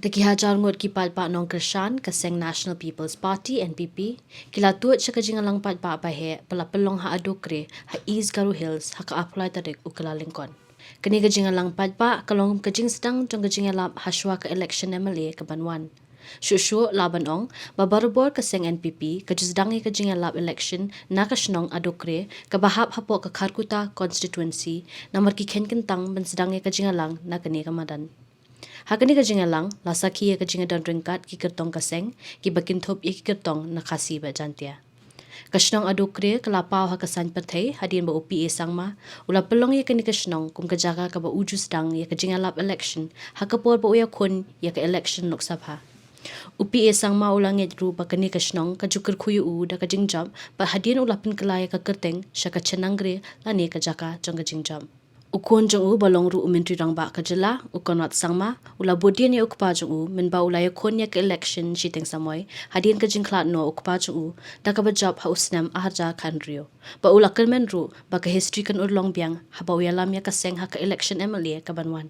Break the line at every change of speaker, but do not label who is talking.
Kaki Hajar ngot ki Paidbah Nongkyrshan ke Seng National People's Party NPP kila Tuid sa Jingïalang Paidbah Baheh pelapelong ha Adokgre ha East Garu Hills ha ka apply tarik ukala lingkon. Kini ke Jingïalang Paidbah kalong ke jing sedang jong ke Jingïalap haswa ke election MLA ke Banwan. Syuk laban ong babarubor ke Seng NPP ke jusdangi ke Jingïalap election na ke Shnong Adokgre ke bahap hapo ke Kharkuta constituency namar ki ken kentang ben sedangi ke Jingïalang na kini ke Madan. Hakani ka Jingïalang, lasaki ya ka Jingïadan ringkat ki kertong ka Seng, ki bakintop ya ki kertong na kasi ba jantia. Kasnong Adokgre kalapaw ha kasan patay, hadin ba upi sangma, ula pelong ya kani kasnong kum kajaga ka ba ujus dang ya ka Jingïalap election, hakapor ba uya kun ya ka election Lok Sabha. Upi sangma ulang ya ru ba kani kasnong ka jukir kuyu u da ka jingjam, ba hadin ulapin kelaya ka kerteng, sya ka Cenanggre, lani ka jaka jong ka jingjam. Ukon jong u balong ru menteri rang ba kajela ukon wat sangma ula bodian ya ukpa jong u men ba ula ya kon ya ke election shiteng samoy hadin ka jingklat no ukpa jong u da ka bajab ha usnam aharja kan rio ba ula kermen ru ba ka history kan urlong biang ha ba uyalam ya ka Seng ha ka election MLA ka Banwan.